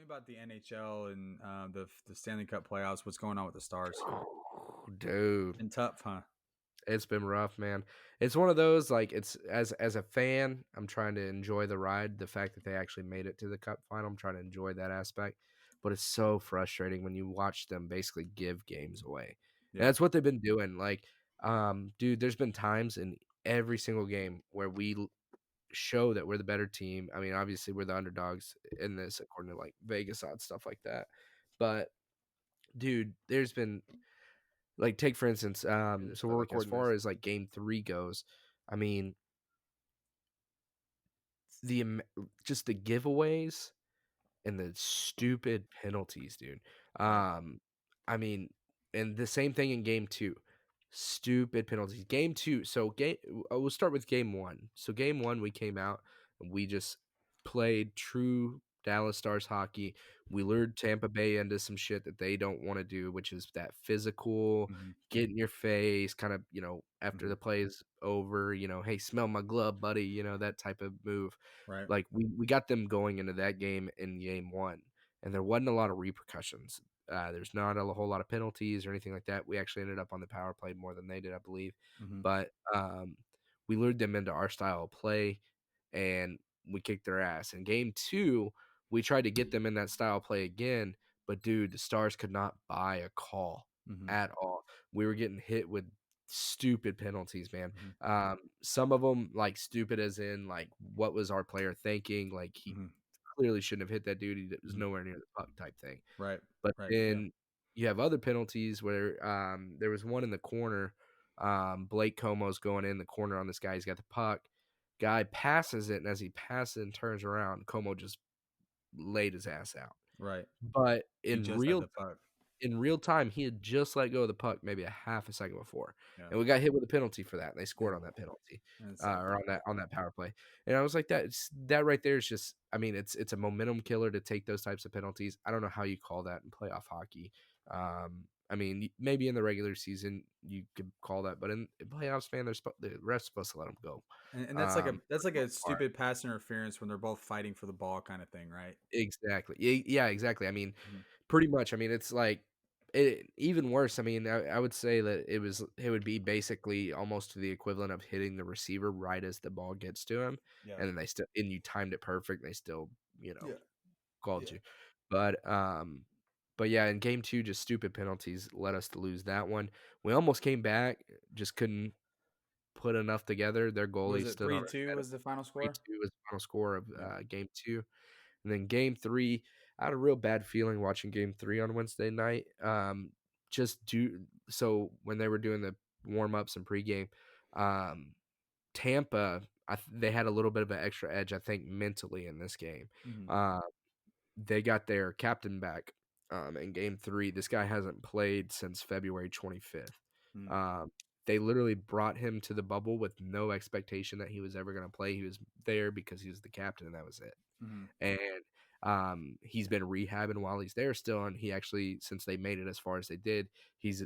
about the NHL and the Stanley Cup playoffs. What's going on with the Stars? Dude, Been tough, huh? it's been rough, man. It's one of those like it's as a fan, I'm trying to enjoy the ride, the fact that they actually made it to the cup final. I'm trying to enjoy that aspect, but it's so frustrating when you watch them basically give games away. And Yeah. that's what they've been doing. Like, dude, there's been times in every single game where show that we're the better team. I mean, obviously we're the underdogs in this according to like Vegas odds, stuff like that. But dude, there's been like take for instance, so we're As recording far this. as As like game 3 goes, I mean, the just the giveaways and the stupid penalties, dude. right. Um, I mean, and the same thing in game 2. Stupid penalties. Game 2, so we'll start with game 1. So game 1, we came out and we just played true Dallas Stars hockey. We lured Tampa Bay into some shit that they don't want to do, which is that physical, Hmm. get in your face, kind of, after Hmm. the play is over, hey, smell my glove, buddy, that type of move. Right. Like we got them going into that game in game 1, and there wasn't a lot of repercussions. There's not a whole lot of penalties or anything like that. We actually ended up on the power play more than they did, I believe. Hmm. But we lured them into our style of play, and we kicked their ass. In game 2, we tried to get them in that style of play again, but dude, the Stars could not buy a call Hmm. at all. We were getting hit with stupid penalties, man. Hmm. Some of them like stupid as in like what was our player thinking? Like he Hmm. clearly shouldn't have hit that dude. He was Hmm. nowhere near the puck type thing. Right. But Right. Yeah. then you have other penalties where there was one in the corner. Blake Como's going in the corner on this guy. He's got the puck. Guy passes it, and as he passes and turns around, Como just laid his ass out. Right. But He just had the puck. in real time, he had just let go of the puck maybe a half a second before, Yeah. and we got hit with a penalty for that, and they Yeah. scored on that penalty, And it's like, or on that power play, and I was like, that right there is just, I mean, it's a momentum killer to take those types of penalties. I don't know how you call that in playoff hockey. I mean, maybe in the regular season you could call that, but in playoffs, man, the ref's supposed to let them go. and For that's the like a most part. stupid pass interference when they're both fighting for the ball, kind of thing, right? Exactly. Yeah, exactly. I mean, Hmm. pretty much. I mean, it's like even worse. I mean, I would say that it would be basically almost to the equivalent of hitting the receiver right as the ball gets to him, Yeah. and then you timed it perfect. And they still, Yeah. called Yeah. you. But but yeah, in game 2, just stupid penalties led us to lose that one. We almost came back, just couldn't put enough together. Their Was goalie it stood on our 3-2? head. Was the final Three score? two was the final score of Yeah. game 2. And then game 3, I had a real bad feeling watching game 3 on Wednesday night. Just do so when they were doing the warm ups and pregame, um, Tampa, they had a little bit of an extra edge, I think, mentally in this game. Hmm. Uh, they got their captain back in game 3. This guy hasn't played since February 25th. Hmm. Um, they literally brought him to the bubble with no expectation that he was ever going to play. He was there because he was the captain, and that was it. Hmm. And he's been rehabbing while he's there still, and he actually, since they made it as far as they did, he's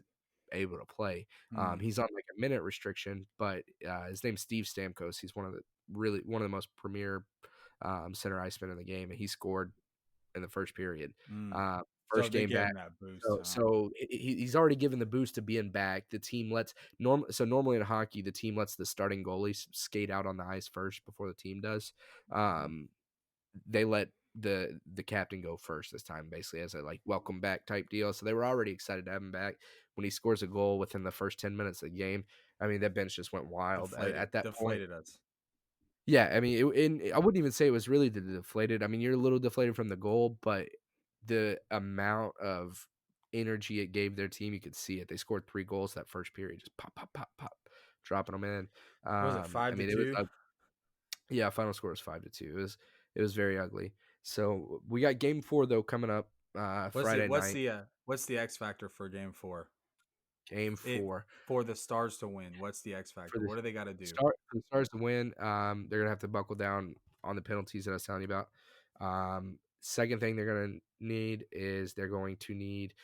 able to play. Hmm. He's on like a minute restriction, but his name's Steve Stamkos. He's one of the most premier center icemen in the game, and he scored in the first period. Mm. Uh, So First they game gave back. him that boost, So huh? so he's already given the boost to being back. The team normally in hockey, the team lets the starting goalie skate out on the ice first before the team does. Mhm. Um, they let the captain go first this time, basically as a like welcome back type deal. So they were already excited to have him back. When he scores a goal within the first 10 minutes of the game, I mean that bench just went wild at that point. Deflated us. Yeah, I mean, and I wouldn't even say it was really the deflated. I mean, you're a little deflated from the goal, but the amount of energy it gave their team, you could see it. They scored 3 goals that first period, just pop, pop, pop, pop, dropping them in. What was it, I five to mean, it was two? yeah, final score was 5-2. It was very ugly. So we got game 4 though coming up Friday night. What's the X factor for game 4? Game It 4 For the Stars to win. What's the X for factor? the What do they got to do? For the Stars to win. They're gonna have to buckle down on the penalties that I was telling you about. Second thing they're gonna need is they're going to need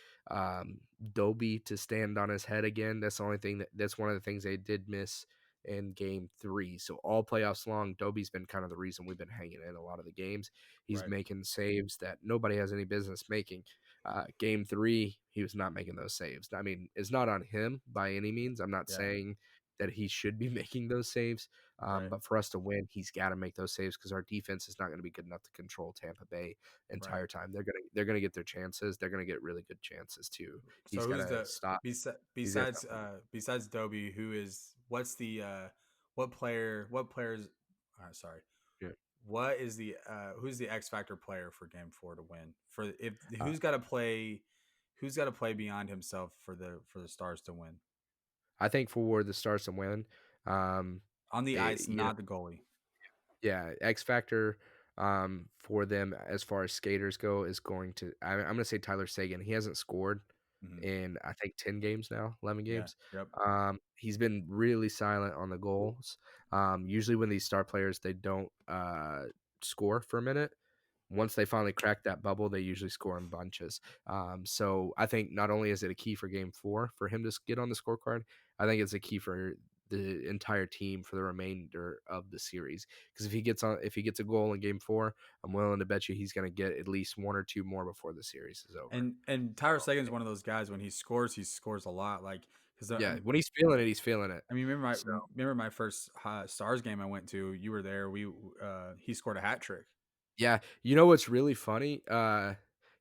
Dobie to stand on his head again. That's the only thing that's one of the things they did miss in game 3. So all playoffs long, Dobie's been kind of the reason we've been hanging in a lot of the games. He's Right. making saves that nobody has any business making. Game 3, he was not making those saves. I mean, it's not on him by any means. I'm not Yeah. saying that he should be making those saves. Right. But for us to win, he's got to make those saves because our defense is not going to be good enough to control Tampa Bay Right. entire time. They're gonna get their chances. They're gonna get really good chances too. He's So got who's to the stop. He's got to besides stop them. besides Dobie, who is what's the what players sorry. Yeah. What is the who's the X factor player for game 4 to win? For if Uh, who's got to play beyond himself for the Stars to win? I think for the Stars to win, um, On the ice, you know, not the goalie. yeah, X factor for them as far as skaters go is going to. I'm going to say Tyler Sagan. He hasn't scored Hmm. in I think 10 games now, 11 Yeah. games. Yep. He's been really silent on the goals. Usually when these star players they don't score for a minute, once they finally crack that bubble, they usually score in bunches. So I think not only is it a key for game 4 for him to get on the scorecard, I think it's a key for the entire team for the remainder of the series. Because if he gets a goal in game 4, I'm willing to bet you he's going to get at least one or two more before the series is over. And Tyler Seguin's one of those guys when he scores a lot. Like because Yeah, when he's feeling it, he's feeling it. I mean, So remember my first Stars game I went to. You were there. We he scored a hat trick. yeah, you know what's really funny?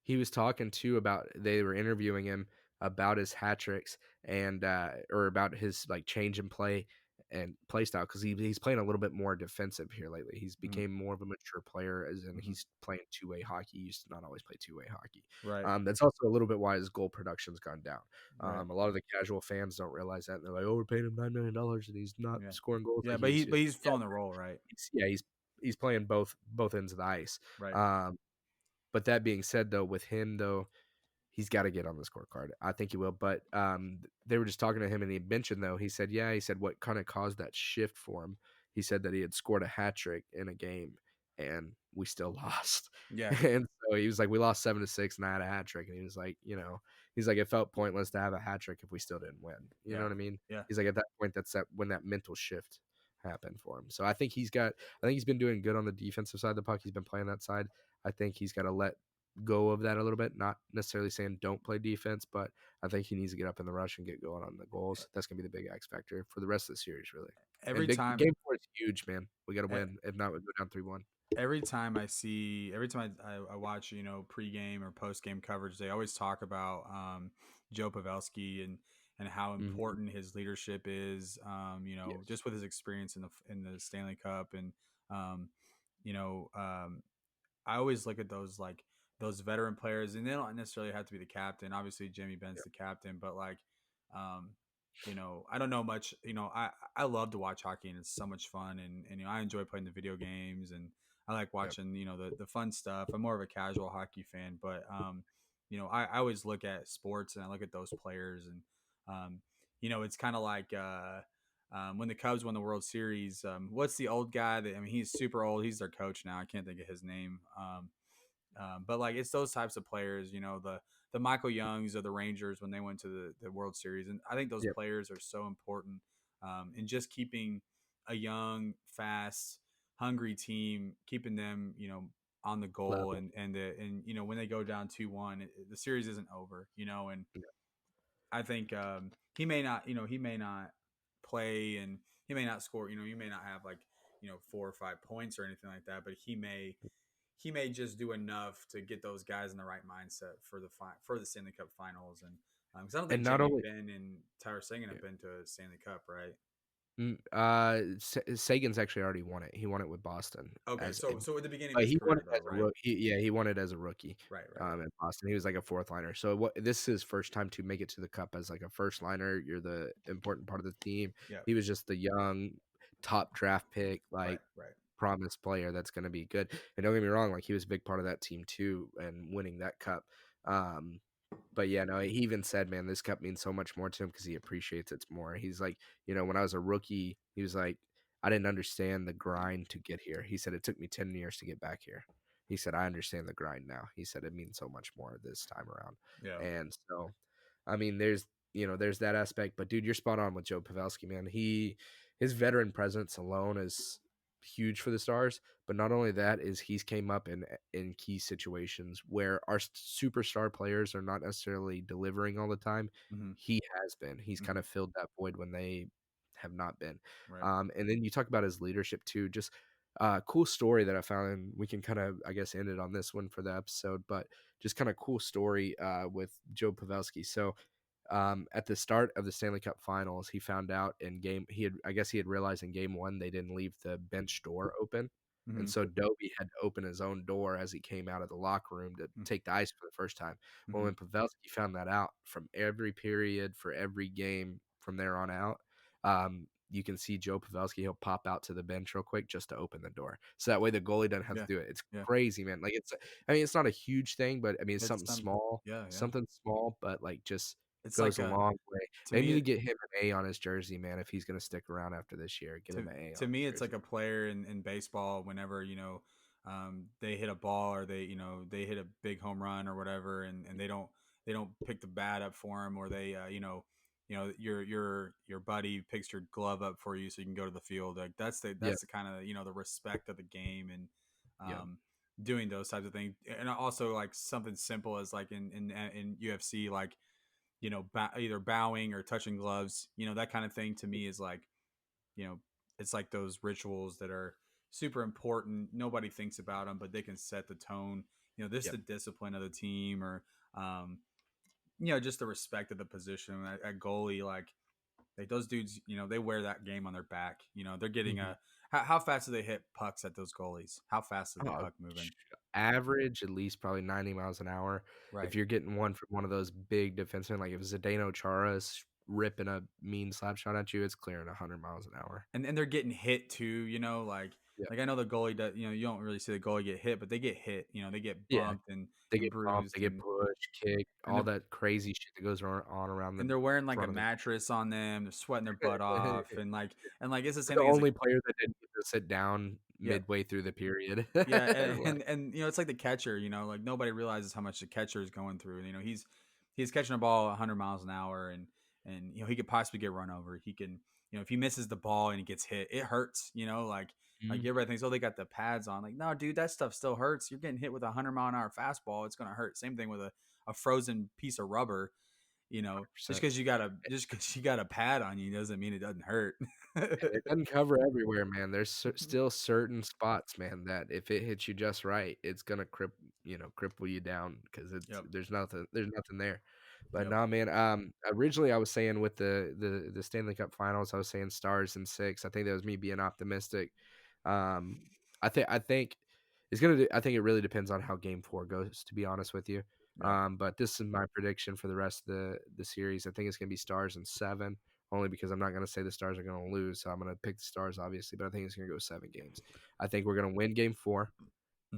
He was talking too about they were interviewing him about his hat tricks and or about his like change in play and play style because he's playing a little bit more defensive here lately. He's Mm-hmm. became more of a mature player, as in Mm-hmm. he's playing two-way hockey. He used to not always play two-way hockey. Right. That's also a little bit why his goal production's gone down. Right. A lot of the casual fans don't realize that. And they're like, "Oh, we're paying him $9 million and he's not Yeah. scoring goals Yeah. like he used to." But he's Yeah, filling the role. Right. he's playing both ends of the ice. Right. Um, but that being said, though, with him though, he's got to get on the scorecard. I think he will. But they were just talking to him, and he mentioned though. He said, "Yeah." He said, "What kind of caused that shift for him?" He said that he had scored a hat trick in a game, and we still lost. Yeah. And so he was like, "We lost 7-6, and I had a hat trick." And he was like, he's like, "It felt pointless to have a hat trick if we still didn't win." You know Yeah. what I mean? Yeah. He's like, at that point, that's when that mental shift happened for him. So I think he's been doing good on the defensive side of the puck. He's been playing that side. I think he's got to let go of that a little bit. Not necessarily saying don't play defense, but I think he needs to get up in the rush and get going on the goals. That's gonna be the big X factor for the rest of the series, really. And Every big time. game 4 is huge, man. We got to e- win. If not, we go down 3-1. every time I watch, pregame or postgame coverage, they always talk about Joe Pavelski and how Hmm. important his leadership is. Yes. Just with his experience in the Stanley Cup and um, you know, I always look at those like those veteran players, and they don't necessarily have to be the captain. Obviously, Jimmy Ben's Yep. the captain, but like, um, I don't know much. I love to watch hockey, and it's so much fun, and I enjoy playing the video games, and I like Yep. watching the fun stuff. I'm more of a casual hockey fan, but I always look at sports and I look at those players, and it's kind of like. When the Cubs won the World Series, what's the old guy that I mean? He's super old. He's their coach now. I can't think of his name. But like it's those types of players, the Michael Youngs of the Rangers when they went to the World Series, and I think those Yep. players are so important in just keeping a young, fast, hungry team, keeping them, on the goal, Level. and when they go down 2-1, the series isn't over, and Yeah. I think he may not play and he may not score. He may not have like 4 or 5 points or anything like that, but he may just do enough to get those guys in the right mindset for the Stanley Cup Finals. And because I don't think And not Jimmy, only Ben, and Tyler Seguin yeah. have been to Stanley Cup, right? Sagan's actually already won it. He won it with Boston Okay, as so at the beginning of but his he won career, it though, as a right? rookie. Yeah, he won it as a rookie, Right, right, in Boston. He was like a fourth liner. So this is his first time to make it to the cup as like a first liner. You're the important part of the team. yeah, He was just the young top draft pick, right, like right, promise player that's going to be good. And don't get me wrong, like he was a big part of that team too, and winning that cup. Um, but yeah, no, he even said, man, this cup means so much more to him because he appreciates it more. He's like, when I was a rookie, he was like, I didn't understand the grind to get here. He said it took me 10 years to get back here. He said, I understand the grind now. He said it means so much more this time around. yeah. And so, I mean, there's that aspect. But dude, you're spot on with Joe Pavelski, man. his veteran presence alone is huge for the Stars, but not only that is he's came up in key situations where our superstar players are not necessarily delivering all the time. Hmm. He has been. He's kind Hmm. of filled that void when they have not been. Right. And then you talk about his leadership too. Just cool story that I found, and we can kind of, I guess, end it on this one for the episode. But just kind of cool story with Joe Pavelski. So at the start of the Stanley Cup Finals, he found out in game he had I guess he had realized in game 1 they didn't leave the bench door open, and Hmm. so Dobie had to open his own door as he came out of the locker room to take the ice for the first time. Well, Hmm. when Pavelski found that out, from every period for every game from there on out, you can see Joe Pavelski, he'll pop out to the bench real quick just to open the door. So that way the goalie doesn't have to Yeah. do it. It's Yeah. crazy, man. Like, I mean, it's not a huge thing, but I mean, it's It's yeah, yeah. something small, but like just It's like goes a a long way. to They need me to get him an A on his jersey, man, if he's gonna stick around after this year. Get him to an A to on me his it's like jersey. a player in baseball whenever they hit a ball or they hit a big home run or whatever and they don't pick the bat up for him or they your buddy picks your glove up for you so you can go to the field like Yeah, that's the kind of the respect of the game and yeah, um doing those types of things and also like something simple as like in UFC like either bowing or touching gloves that kind of thing to me is like you know, it's like those rituals that are super important. Nobody thinks about them, but they can set the tone. This is yeah. the discipline of the team, or um, just the respect of the position at goalie. Like those dudes, they wear that game on their back. They're getting Mhm. a. How fast do they hit pucks at those goalies? How fast is the Oh, puck moving? average at least probably 90 miles an hour. Right. If you're getting one from one of those big defensemen, like if Zdeno Chara is ripping a mean slap shot at you, it's clearing 100 miles an hour. And they're getting hit too. Like Yeah. like I know the goalie does. You don't really see the goalie get hit, but they get hit. They get Yeah. bumped and They and get bumped, they bruised get pushed, kicked, and all they're that crazy shit that goes on around the and they're wearing like a front of the mattress on them. They're sweating their butt off, and it's the We're same the thing as a only player that didn't get to sit down yeah. midway through the period. Yeah, Like, it's like the catcher. Like nobody realizes how much the catcher is going through. He's catching a ball 100 miles an hour, and he could possibly get run over. He can, if he misses the ball and he gets hit, it hurts. Like mhm, everybody thinks, oh, they got the pads on. Like, no, dude, that stuff still hurts. You're getting hit with a 100-mile-an-hour fastball. It's gonna hurt. Same thing with a frozen piece of rubber. Just 100%. because you got a pad on you doesn't mean it doesn't hurt. It doesn't cover everywhere, man. There's still certain spots, man, that if it hits you just right, it's gonna cripple you down because it's Yep. there's nothing there. But Yep. nah, man. Originally I was saying with the Stanley Cup Finals, I was saying Stars in 6. I think that was me being optimistic. Um, I think I think it really depends on how Game 4 goes. To be honest with you, Yeah. but this is my prediction for the rest of the series. I think it's gonna be Stars in 7 only because I'm not going to say the Stars are going to lose. So I'm going to pick the Stars, obviously, but I think it's going to go 7 games. I think we're going to win game 4.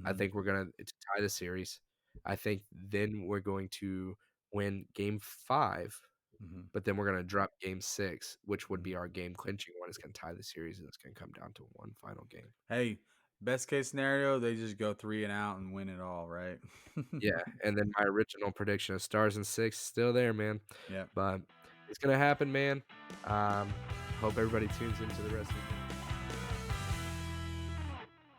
I Hmm. think we're going to tie the series. I think then we're going to win game 5, Hmm. but then we're going to drop game 6, which would Hmm. be our game clinching one. It's going to tie the series, and it's going to come down to one final game. Hey, best case scenario, they just go 3 and out and win it all, right? Yeah. And then my original prediction of Stars in 6 still there, man. Yeah. But it's going to happen, man. Um, hope everybody tunes into the rest of the